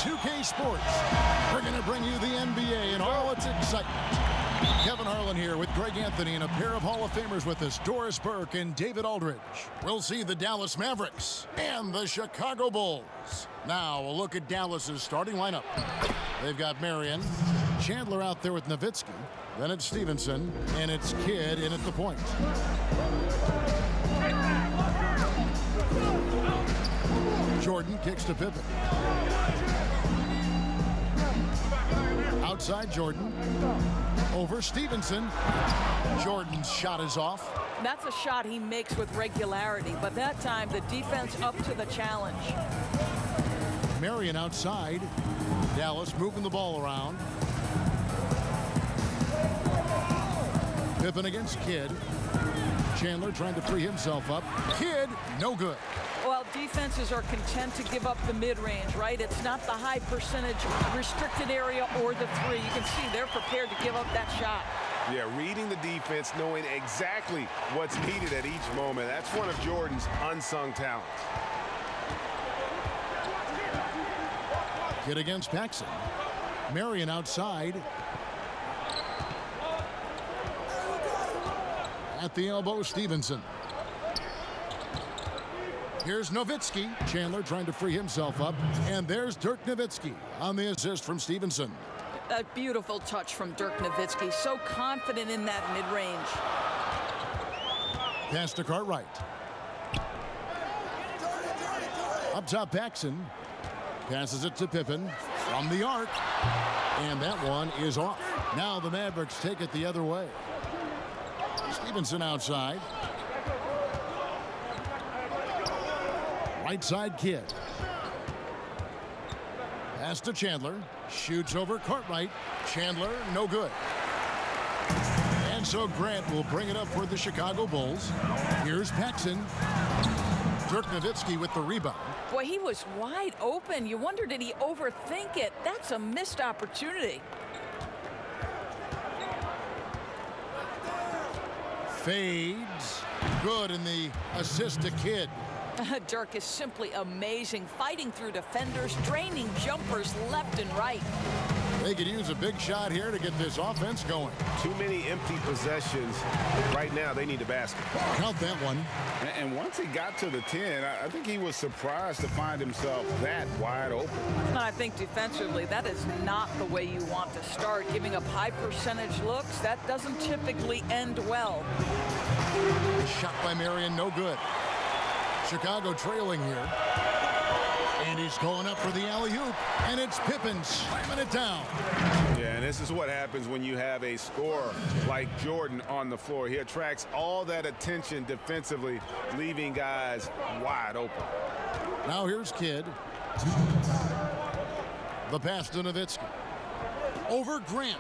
2K Sports. We're going to bring you the NBA and all its excitement. Kevin Harlan here with Greg Anthony and a pair of Hall of Famers with us, Doris Burke and David Aldridge. We'll see the Dallas Mavericks and the Chicago Bulls. Now, a look at Dallas's starting lineup. They've got Marion, Chandler out there with Nowitzki. Then it's Stevenson, and it's Kidd in at the point. Jordan kicks to Pippen. Outside Jordan. Over Stevenson. Jordan's shot is off. That's a shot he makes with regularity, but that time the defense up to the challenge. Marion outside. Dallas moving the ball around. Pippen against Kidd. Chandler trying to free himself up. Kidd, no good. Well, defenses are content to give up the mid-range, right? It's not the high percentage restricted area or the three. You can see they're prepared to give up that shot. Yeah, reading the defense, knowing exactly what's needed at each moment. That's one of Jordan's unsung talents. Kidd against Paxson. Marion outside. At the elbow, Stevenson. Here's Nowitzki. Chandler trying to free himself up. And there's Dirk Nowitzki on the assist from Stevenson. A beautiful touch from Dirk Nowitzki. So confident in that mid-range. Pass to Cartwright. Up top, Paxson. Passes it to Pippen from the arc. And that one is off. Now the Mavericks take it the other way. Stevenson outside. Right side, Kidd. Pass to Chandler. Shoots over Cartwright. Chandler, no good. And so Grant will bring it up for the Chicago Bulls. Here's Paxson. Dirk Nowitzki with the rebound. Boy, he was wide open. You wonder, did he overthink it? That's a missed opportunity. Fades. Good in the assist to Kidd. Dirk is simply amazing, fighting through defenders, draining jumpers left and right. They could use a big shot here to get this offense going. Too many empty possessions. Right now, they need a basket. Count that one. And once he got to the 10, I think he was surprised to find himself that wide open. And I think defensively, that is not the way you want to start. Giving up high percentage looks, that doesn't typically end well. Shot by Marion, no good. Chicago trailing here. And he's going up for the alley-oop. And it's Pippen slamming it down. Yeah, and this is what happens when you have a scorer like Jordan on the floor. He attracts all that attention defensively, leaving guys wide open. Now here's Kidd. The pass to Nowitzki. Over Grant.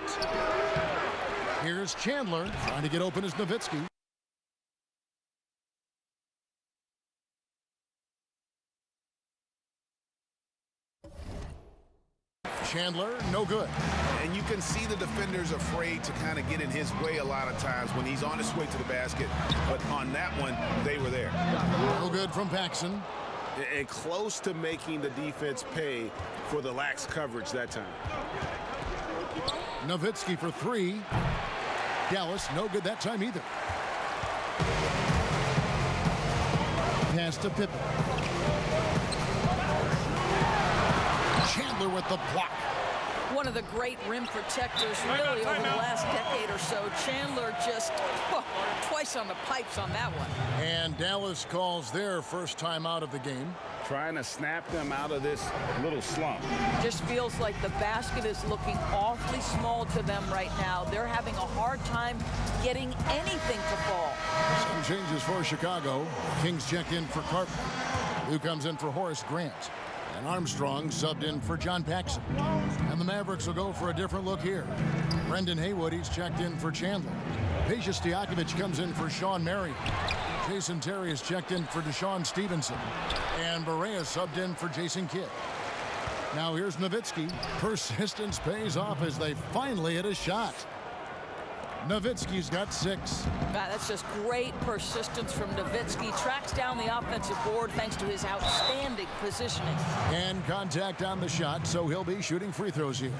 Here's Chandler trying to get open as Nowitzki. Chandler, no good. And you can see the defenders afraid to kind of get in his way a lot of times when he's on his way to the basket. But on that one, they were there. No good from Paxson. And close to making the defense pay for the lax coverage that time. Nowitzki for three. Dallas, no good that time either. Pass to Pippen. Chandler with the block. One of the great rim protectors really over the last decade or so. Chandler just twice on the pipes on that one. And Dallas calls their first time out of the game. Trying to snap them out of this little slump. Just feels like the basket is looking awfully small to them right now. They're having a hard time getting anything to fall. Some changes for Chicago. Kings checked in for Cartwright, who comes in for Horace Grant. And Armstrong subbed in for John Paxson. And the Mavericks will go for a different look here. Brendan Haywood, he's checked in for Chandler. Peja Stojakovic comes in for Sean Marion. Jason Terry is checked in for Deshaun Stevenson. And Barea subbed in for Jason Kidd. Now here's Nowitzki. Persistence pays off as they finally hit a shot. Nowitzki's got 6. That's just great persistence from Nowitzki. Tracks down the offensive board thanks to his outstanding positioning. And contact on the shot, so he'll be shooting free throws here.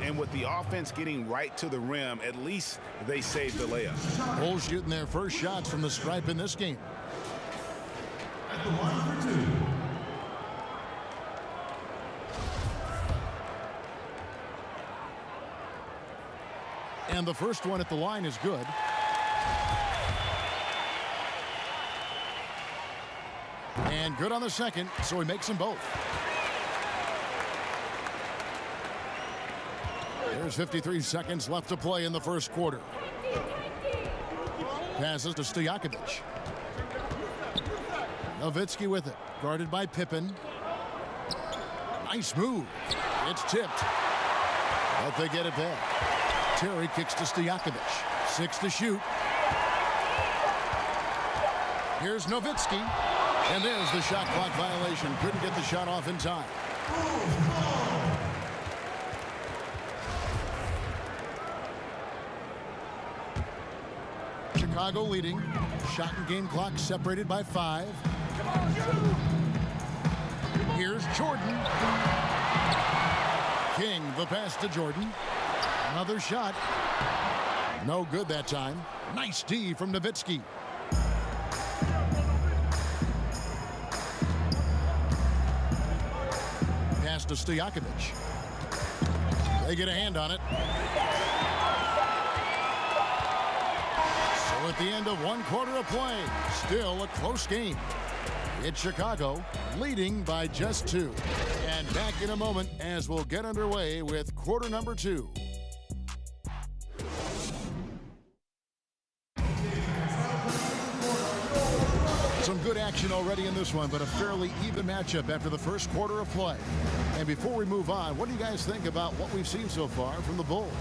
And with the offense getting right to the rim, at least they saved the layup. Bulls shooting their first shots from the stripe in this game. At the line for 2. And the first one at the line is good. And good on the second, so he makes them both. There's 53 seconds left to play in the first quarter. Passes to Stojakovic. Nowitzki with it, guarded by Pippen. Nice move. It's tipped, but they get it back. Terry kicks to Stojakovic. 6 to shoot. Here's Nowitzki. And there's the shot clock violation. Couldn't get the shot off in time. Chicago leading. Shot and game clock separated by 5. Here's Jordan. King, the pass to Jordan. Another shot. No good that time. Nice D from Nowitzki. Pass to Stojakovic. They get a hand on it. So at the end of 1 quarter of play, still a close game. It's Chicago leading by just 2. And back in a moment as we'll get underway with quarter number 2. Some good action already in this one, but a fairly even matchup after the first quarter of play. And before we move on, what do you guys think about what we've seen so far from the Bulls?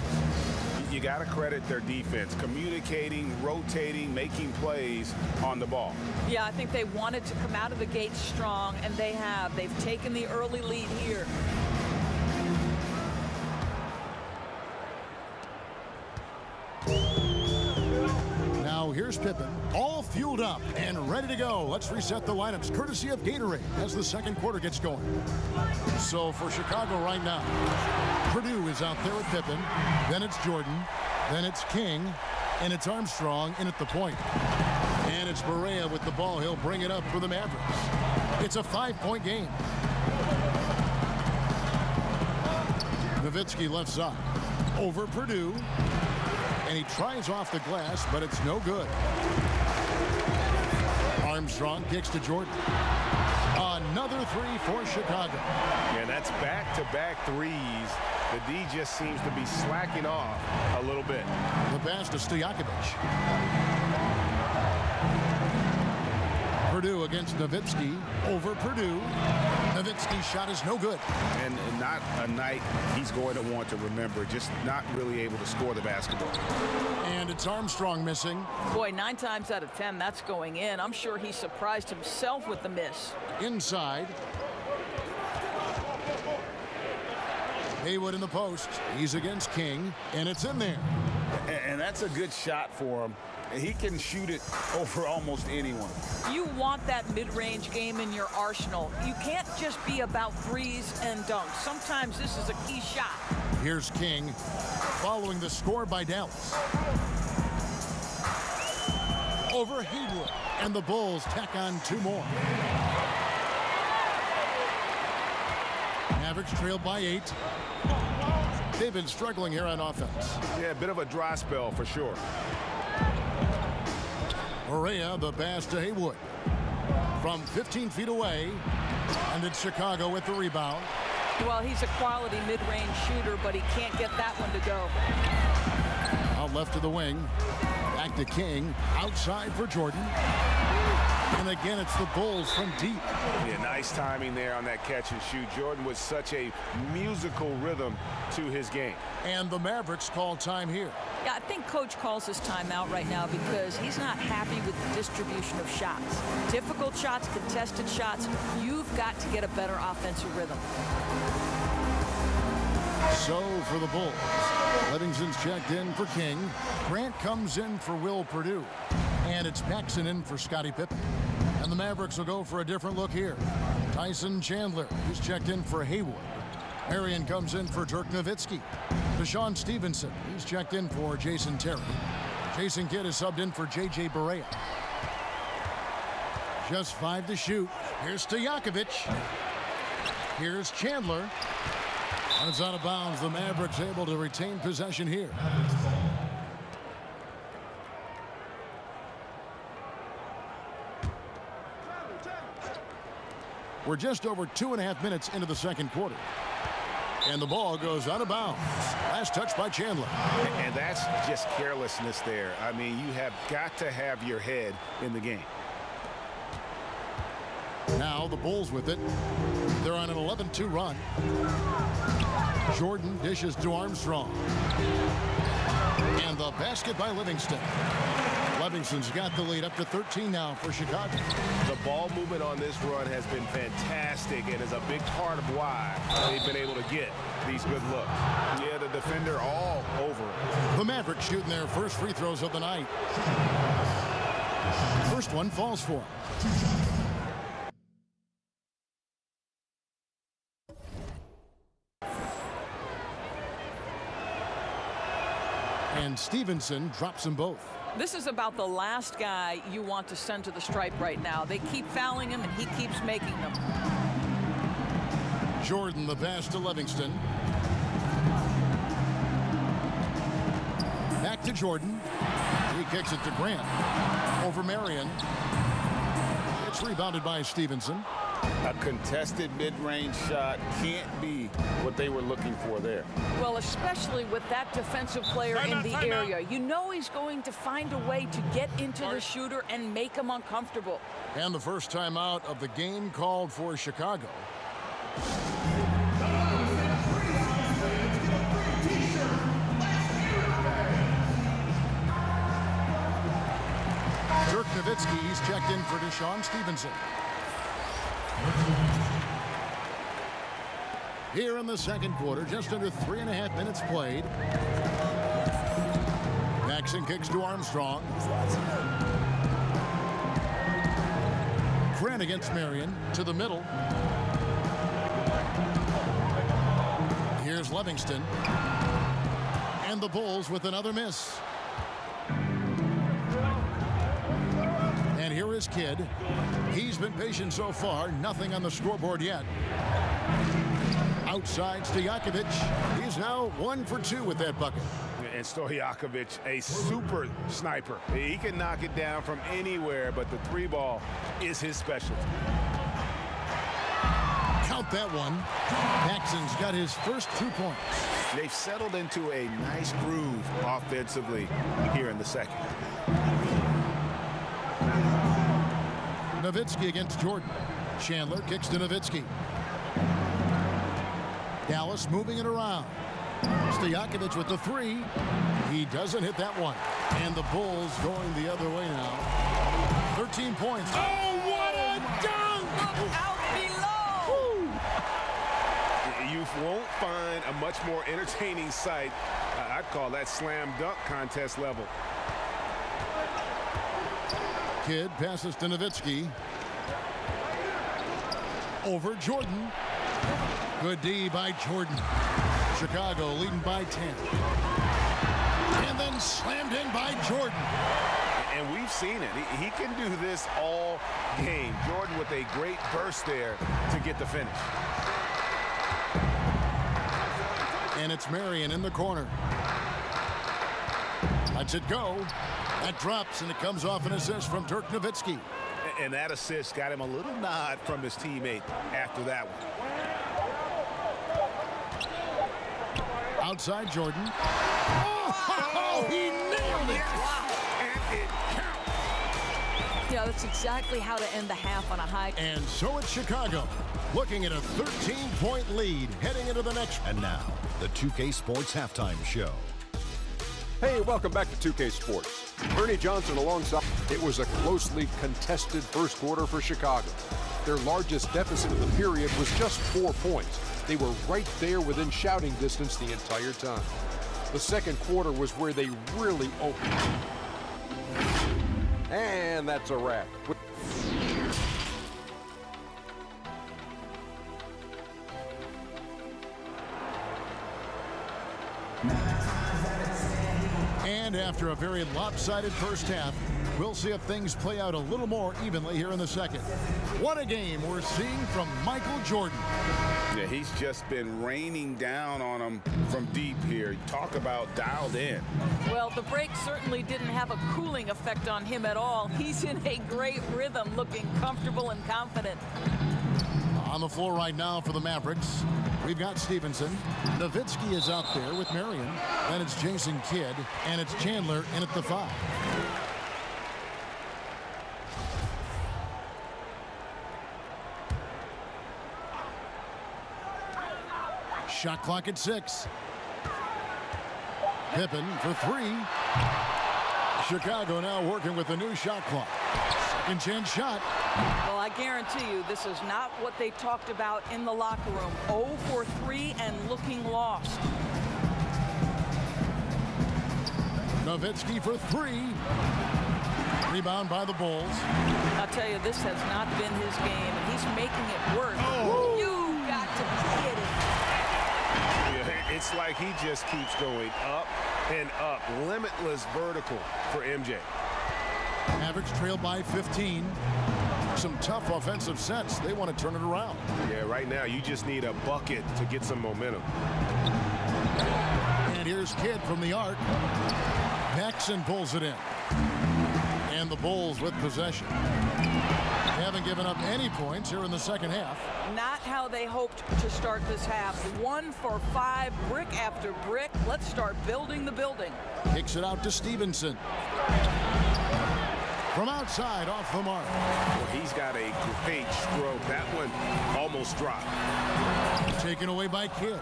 You got to credit their defense, communicating, rotating, making plays on the ball. Yeah, I think they wanted to come out of the gate strong, and they have. They've taken the early lead here. Now here's Pippen, all fueled up and ready to go. Let's reset the lineups, courtesy of Gatorade, as the second quarter gets going. So for Chicago right now, Purdue is out there with Pippen. Then it's Jordan. Then it's King. And it's Armstrong in at the point. And it's Barea with the ball. He'll bring it up for the Mavericks. It's a 5-point game. Nowitzki left side. Over Purdue. And he tries off the glass, but it's no good. Armstrong kicks to Jordan. Another 3 for Chicago. And that's back-to-back threes. The D just seems to be slacking off a little bit. The pass to Stojakovic. Purdue against Nowitzki. Over Purdue. Nowitzki's shot is no good. And not a night he's going to want to remember. Just not really able to score the basketball. And it's Armstrong missing. Boy, 9 times out of 10, that's going in. I'm sure he surprised himself with the miss. Inside. Haywood in the post. He's against King, and it's in there. And that's a good shot for him. He can shoot it over almost anyone. You want that mid-range game in your arsenal. You can't just be about threes and dunks. Sometimes this is a key shot. Here's King, following the score by Dallas. Over Haywood, and the Bulls tack on 2 more. Mavericks trailed by 8. They've been struggling here on offense. Yeah, a bit of a dry spell for sure. Barea, the pass to Haywood. From 15 feet away, and it's Chicago with the rebound. Well, he's a quality mid-range shooter, but he can't get that one to go. Out left to the wing. Back to King. Outside for Jordan. And again, it's the Bulls from deep. Yeah, nice timing there on that catch and shoot. Jordan was such a musical rhythm to his game. And the Mavericks call time here. Yeah, I think Coach calls his timeout right now because he's not happy with the distribution of shots. Difficult shots, contested shots. You've got to get a better offensive rhythm. So for the Bulls, Livingston's checked in for King. Grant comes in for Will Perdue. And it's Paxson in for Scottie Pippen. And the Mavericks will go for a different look here. Tyson Chandler, who's checked in for Haywood. Marion comes in for Dirk Nowitzki. Deshaun Stevenson, he's checked in for Jason Terry. Jason Kidd is subbed in for J.J. Barea. Just 5 to shoot. Here's Stojakovic. Here's Chandler. And it's out of bounds. The Mavericks able to retain possession here. We're just over 2.5 minutes into the second quarter. And the ball goes out of bounds. Last touch by Chandler. And that's just carelessness there. I mean, you have got to have your head in the game. Now the Bulls with it. They're on an 11-2 run. Jordan dishes to Armstrong. And the basket by Livingston. Livingston's got the lead up to 13 now for Chicago. The ball movement on this run has been fantastic and is a big part of why they've been able to get these good looks. Yeah, the defender all over it. The Mavericks shooting their first free throws of the night. First one falls for them. And Stevenson drops them both. This is about the last guy you want to send to the stripe right now. They keep fouling him, and he keeps making them. Jordan, the pass to Livingston. Back to Jordan. He kicks it to Grant. Over Marion. It's rebounded by Stevenson. A contested mid-range shot can't be what they were looking for there. Well, especially with that defensive player in the area. You know he's going to find a way to get into the shooter and make him uncomfortable. And the first timeout of the game called for Chicago. Dirk Nowitzki, he's checked in for Deshaun Stevenson. Here in the second quarter, just under 3.5 minutes played. Paxson kicks to Armstrong. Grant against Marion to the middle. Here's Livingston. And the Bulls with another miss. And here is Kidd. He's been patient so far. Nothing on the scoreboard yet. Outside Stojakovic. He's now 1 for 2 with that bucket. And Stojakovic, a super sniper. He can knock it down from anywhere, but the 3-ball is his specialty. Count that one. Paxson's got his first 2 points. They've settled into a nice groove offensively here in the second. Nowitzki against Jordan. Chandler kicks to Nowitzki. Dallas moving it around. Stojakovic with the 3. He doesn't hit that one. And the Bulls going the other way now. 13 points. Oh, what a dunk! Look out below! You won't find a much more entertaining sight. I'd call that slam dunk contest level. Kidd passes to Nowitzki. Over Jordan. Good D by Jordan. Chicago leading by 10. And then slammed in by Jordan. And we've seen it. He can do this all game. Jordan with a great burst there to get the finish. And it's Marion in the corner. Lets it go. That drops, and it comes off an assist from Dirk Nowitzki. And that assist got him a little nod from his teammate after that one. Outside Jordan. Oh, he nailed it! And it counts. Yeah, that's exactly how to end the half on a high. And so it's Chicago, looking at a 13-point lead heading into the next. And now, the 2K Sports Halftime Show. Hey, welcome back to 2K Sports. Ernie Johnson alongside. It was a closely contested first quarter for Chicago. Their largest deficit of the period was just 4 points. They were right there within shouting distance the entire time. The second quarter was where they really opened. And that's a wrap. And after a very lopsided first half, we'll see if things play out a little more evenly here in the second. What a game we're seeing from Michael Jordan. Yeah, he's just been raining down on them from deep here. Talk about dialed in. Well, the break certainly didn't have a cooling effect on him at all. He's in a great rhythm, looking comfortable and confident. On the floor right now for the Mavericks, we've got Stevenson. Nowitzki is out there with Marion. Then it's Jason Kidd, and it's Chandler in at the 5. Shot clock at 6. Pippen for 3. Chicago now working with the new shot clock. Second chance shot. Well, I guarantee you this is not what they talked about in the locker room. 0 for 3 and looking lost. Nowitzki for 3. Rebound by the Bulls. I'll tell you, this has not been his game, and he's making it work. Oh. You got to be kidding. Yeah, it's like he just keeps going up and up. Limitless vertical for MJ. Mavericks trail by 15. Some tough offensive sets. They want to turn it around. Yeah, right now you just need a bucket to get some momentum. And here's Kidd from the arc. Paxson pulls it in. And the Bulls with possession. They haven't given up any points here in the second half. Not how they hoped to start this half. 1 for 5, brick after brick. Let's start building the building. Kicks it out to Stevenson. From outside, off the mark. Well, he's got a great stroke. That one almost dropped. Taken away by Kidd.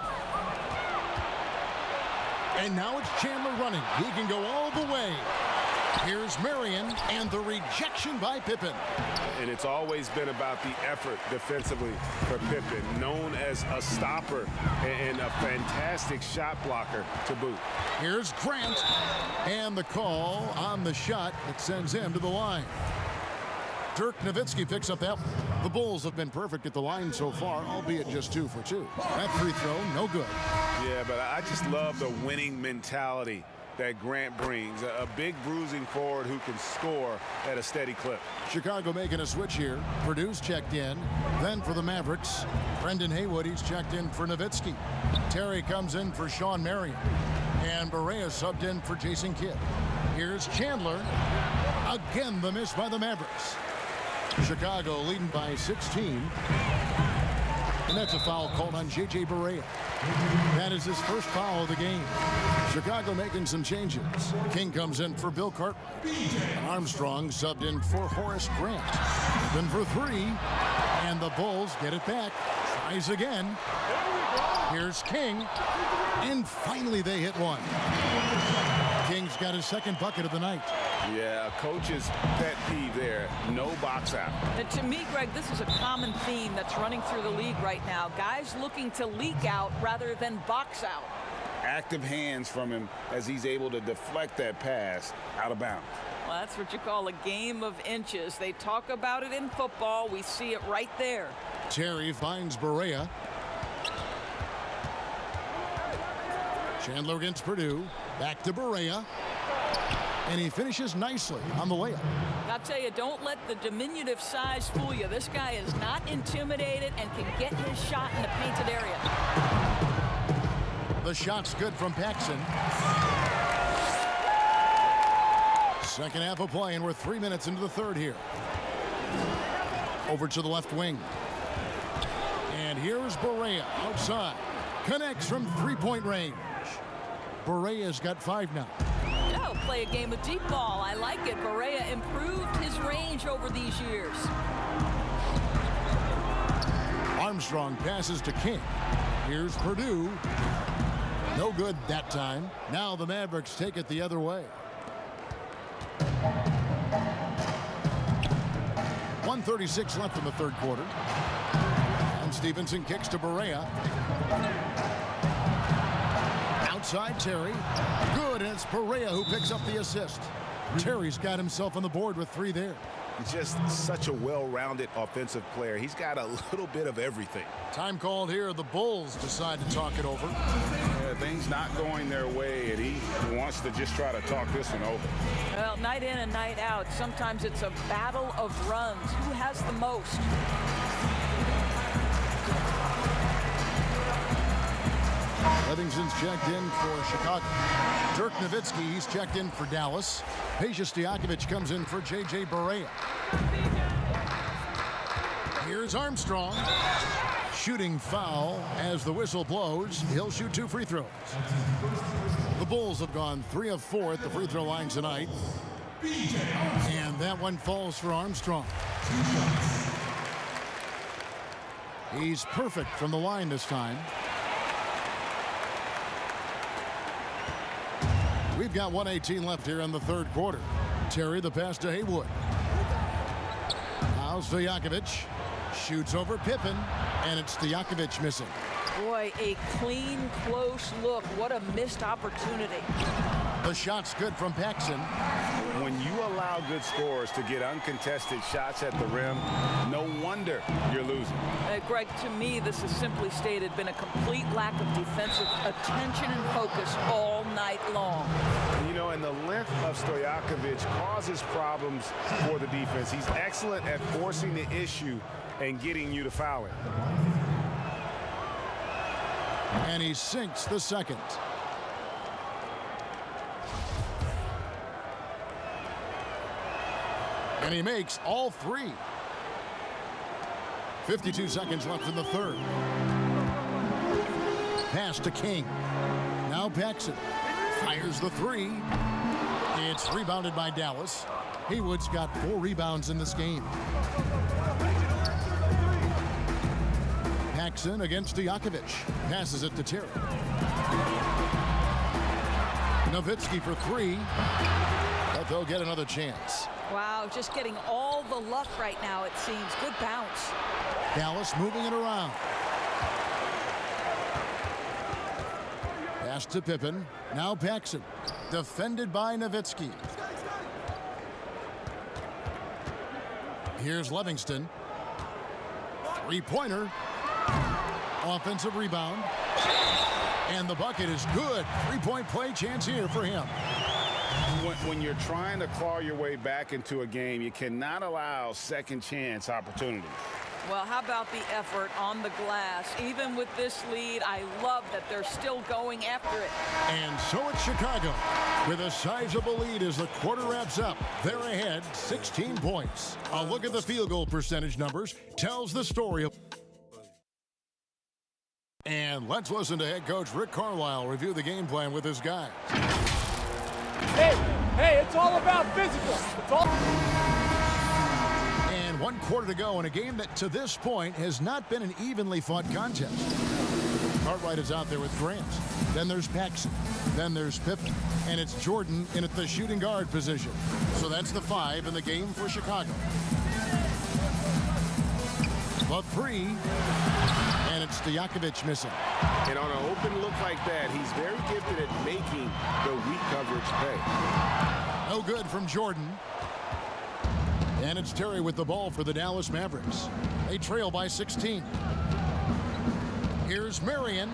And now it's Chandler running. He can go all the way. Here's Marion, and the rejection by Pippen. And it's always been about the effort defensively for Pippen, known as a stopper and a fantastic shot blocker to boot. Here's Grant, and the call on the shot that sends him to the line. Dirk Nowitzki picks up that. The Bulls have been perfect at the line so far, albeit just 2 for 2. That free throw, no good. Yeah, but I just love the winning mentality that Grant brings. A big bruising forward who can score at a steady clip. Chicago making a switch here. Purdue's checked in. Then for the Mavericks, Brendan Haywood, he's checked in for Nowitzki. Terry comes in for Sean Marion. And Barea subbed in for Jason Kidd. Here's Chandler. Again, the miss by the Mavericks. Chicago leading by 16. And that's a foul called on J.J. Barea. That is his first foul of the game. Chicago making some changes. King comes in for Bill Cartwright. Armstrong subbed in for Horace Grant. Then for 3. And the Bulls get it back. Tries again. Here's King. And finally they hit one. King's got his second bucket of the night. Yeah, a coach's pet peeve there. No box out. And to me, Greg, this is a common theme that's running through the league right now. Guys looking to leak out rather than box out. Active hands from him as he's able to deflect that pass out of bounds. Well, that's what you call a game of inches. They talk about it in football. We see it right there. Terry finds Barea. Chandler against Purdue. Back to Barea. And he finishes nicely on the layup. I'll tell you, don't let the diminutive size fool you. This guy is not intimidated and can get his shot in the painted area. The shot's good from Paxson. Second half of play, and we're 3 minutes into the third here. Over to the left wing. And here's Barea outside. Connects from three-point range. Barea's got 5 now. Oh, play a game of deep ball. I like it. Barea improved his range over these years. Armstrong passes to King. Here's Purdue. No good that time. Now the Mavericks take it the other way. 1:36 left in the third quarter. And Stevenson kicks to Barea. Outside Terry. Good, and it's Perea who picks up the assist. Terry's got himself on the board with 3 there. He's just such a well-rounded offensive player. He's got a little bit of everything. Time called here. The Bulls decide to talk it over. Yeah, things not going their way, and he wants to just try to talk this one over. Well, night in and night out, sometimes it's a battle of runs. Who has the most? Livingston's checked in for Chicago. Dirk Nowitzki, he's checked in for Dallas. Peja Stojakovic comes in for J.J. Barea. Here's Armstrong. Shooting foul as the whistle blows. He'll shoot 2 free throws. The Bulls have gone 3 of 4 at the free throw line tonight. And that one falls for Armstrong. He's perfect from the line this time. We've got 1:18 left here in the 3rd quarter. Terry the pass to Haywood. Now Stojakovic shoots over Pippen, and it's Stojakovic missing. Boy, a clean, close look. What a missed opportunity. The shot's good from Paxson. When you allow good scorers to get uncontested shots at the rim, no wonder you're losing. Greg, to me, this has simply stated been a complete lack of defensive attention and focus all night long. You know, and the length of Stojakovic causes problems for the defense. He's excellent at forcing the issue and getting you to foul him. And he sinks the second. And he makes all 3. 52 seconds left in the 3rd. Pass to King. Now Paxson fires the 3. It's rebounded by Dallas. Haywood's got 4 rebounds in this game. Paxson against Stojakovic. Passes it to Terry. Nowitzki for 3. But they'll get another chance. Wow, just getting all the luck right now, it seems. Good bounce. Dallas moving it around. Pass to Pippen. Now Paxson. Defended by Nowitzki. Here's Livingston. 3-pointer. Offensive rebound. And the bucket is good. 3-point play chance here for him. When you're trying to claw your way back into a game, you cannot allow second chance opportunities. Well, how about the effort on the glass? Even with this lead, I love that they're still going after it. And so it's Chicago with a sizable lead as the quarter wraps up. They're ahead 16 points. A look at the field goal percentage numbers tells the story of. And let's listen to head coach Rick Carlisle review the game plan with his guys. Hey, it's all about physical. It's all. And 1 quarter to go in a game that to this point has not been an evenly fought contest. Cartwright is out there with Grant. Then there's Paxson. Then there's Pippen. And it's Jordan in at the shooting guard position. So that's the 5 in the game for Chicago. The 3. And it's Stojakovic missing. And on an open look like that, he's very gifted at making the weak coverage pay. No good from Jordan. And it's Terry with the ball for the Dallas Mavericks. They trail by 16. Here's Marion.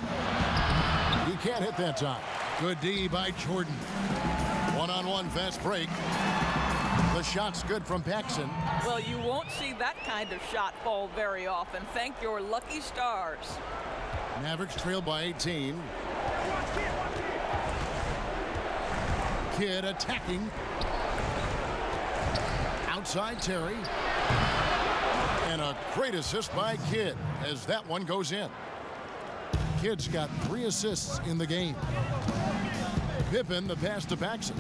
He can't hit that time. Good D by Jordan. One-on-one fast break. The shot's good from Paxson. Well, you won't see that kind of shot fall very often. Thank your lucky stars. Mavericks trail by 18. Kidd attacking. Outside Terry. And a great assist by Kidd as that one goes in. Kidd's got 3 assists in the game. Pippen the pass to Paxson.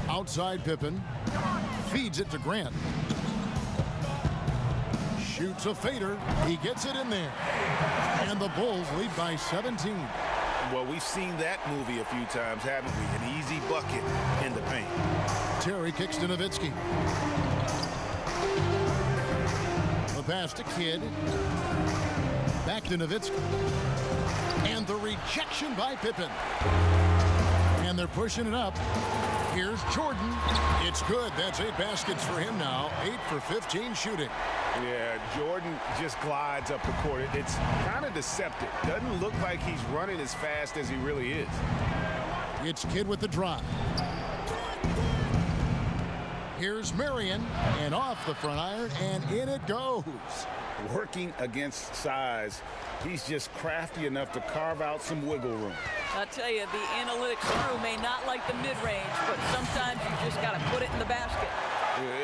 Outside Pippen. Feeds it to Grant. Shoots a fader. He gets it in there. And the Bulls lead by 17. Well, we've seen that movie a few times, haven't we? An easy bucket in the paint. Terry kicks to Nowitzki. The pass to Kidd. Back to Nowitzki. And the rejection by Pippen. And they're pushing it up. Here's Jordan. It's good. That's 8 baskets for him now. 8 for 15 shooting. Yeah, Jordan just glides up the court. It's kind of deceptive. Doesn't look like he's running as fast as he really is. It's Kidd with the drive. Here's Marion, and off the front iron, and in it goes. Working against size, he's just crafty enough to carve out some wiggle room. I tell you, the analytics crew may not like the mid-range, but sometimes you just got to put it in the basket.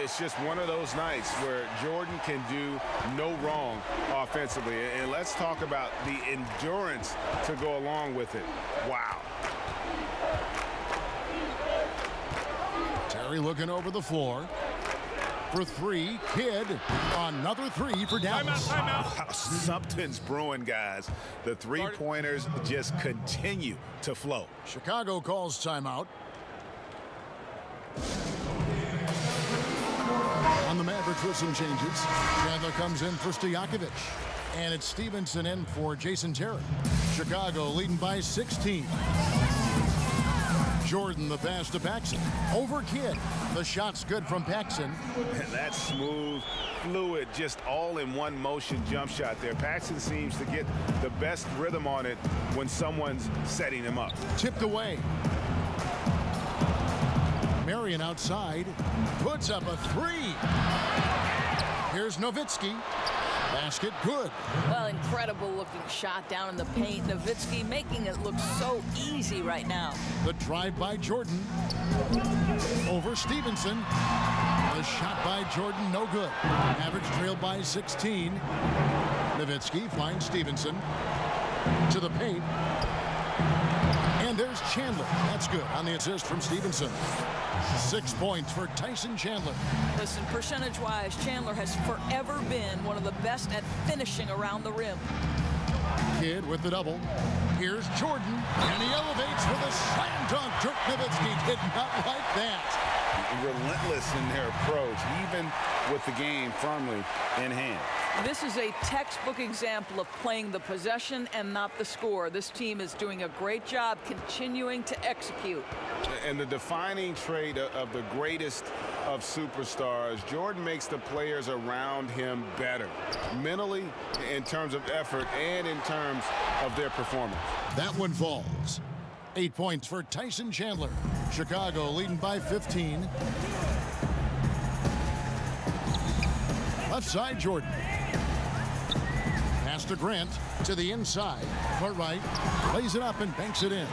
It's just one of those nights where Jordan can do no wrong offensively. And let's talk about the endurance to go along with it. Wow. Terry looking over the floor. For 3, Kidd. Another 3 for Dallas. Wow, something's brewing, guys. The three-pointers just continue to flow. Chicago calls timeout. On the Mavericks with some changes. Chandler comes in for Stojakovic. And it's Stevenson in for Jason Terry. Chicago leading by 16. Jordan the pass to Paxson. Over Kidd. The shot's good from Paxson. And that smooth, fluid, just all in one motion jump shot there. Paxson seems to get the best rhythm on it when someone's setting him up. Tipped away. Marion outside. Puts up a 3. Here's Nowitzki. Basket good. Well, incredible looking shot down in the paint. Nowitzki making it look so easy right now. The drive by Jordan. Over Stevenson. The shot by Jordan, no good. Average trail by 16. Nowitzki finds Stevenson to the paint. And there's Chandler. That's good on the assist from Stevenson. 6 points for Tyson Chandler. Listen, percentage-wise, Chandler has forever been one of the best at finishing around the rim. Kidd with the double. Here's Jordan, and he elevates with a slam dunk. Dirk Nowitzki did not like that. Relentless in their approach, even with the game firmly in hand. This is a textbook example of playing the possession and not the score. This team is doing a great job continuing to execute. And the defining trait of the greatest of superstars, Jordan makes the players around him better, mentally, in terms of effort, and in terms of their performance. That one falls. 8 points for Tyson Chandler. Chicago leading by 15. Left side, Jordan. Pass to Grant to the inside. Far right. Lays it up and banks it in.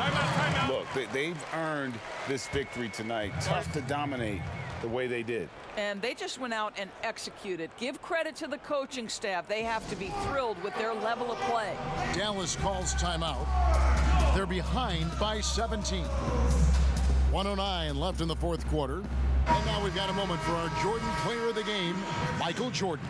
Look, they've earned this victory tonight. Tough to dominate the way they did. And they just went out and executed. Give credit to the coaching staff. They have to be thrilled with their level of play. Dallas calls timeout. They're behind by 17. 1:09 left in the fourth quarter. And now we've got a moment for our Jordan player of the game, Michael Jordan.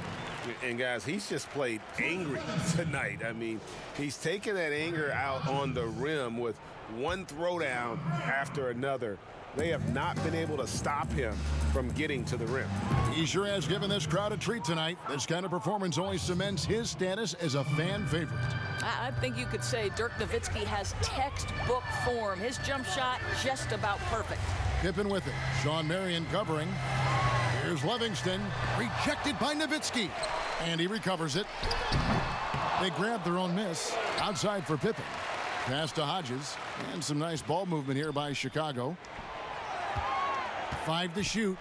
And guys, he's just played angry tonight. I mean, he's taken that anger out on the rim with one throwdown after another. They have not been able to stop him from getting to the rim. He sure has given this crowd a treat tonight. This kind of performance only cements his status as a fan favorite. I think you could say Dirk Nowitzki has textbook form. His jump shot just about perfect. Pippen with it. Sean Marion covering. Here's Livingston. Rejected by Nowitzki. And he recovers it. They grab their own miss. Outside for Pippen. Pass to Hodges. And some nice ball movement here by Chicago. 5 to shoot.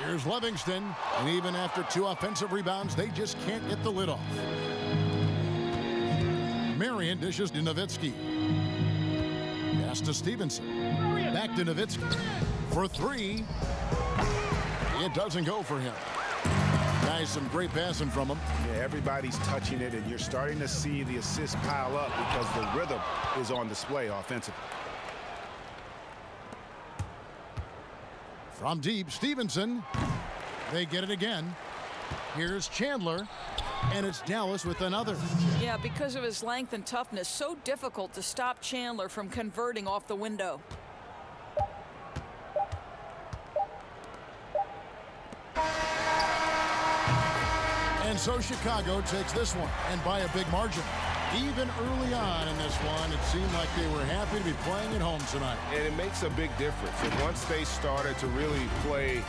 Here's Livingston. And even after 2 offensive rebounds, they just can't get the lid off. Marion dishes to Nowitzki. Pass to Stevenson. Back to Nowitzki. For 3. It doesn't go for him. Guys, some great passing from him. Yeah, everybody's touching it, and you're starting to see the assists pile up because the rhythm is on display offensively. From deep, Stevenson. They get it again. Here's Chandler. And it's Dallas with another. Yeah, because of his length and toughness, so difficult to stop Chandler from converting off the window. And so Chicago takes this one, and by a big margin. Even early on in this one, it seemed like they were happy to be playing at home tonight. And it makes a big difference. And once they started to really play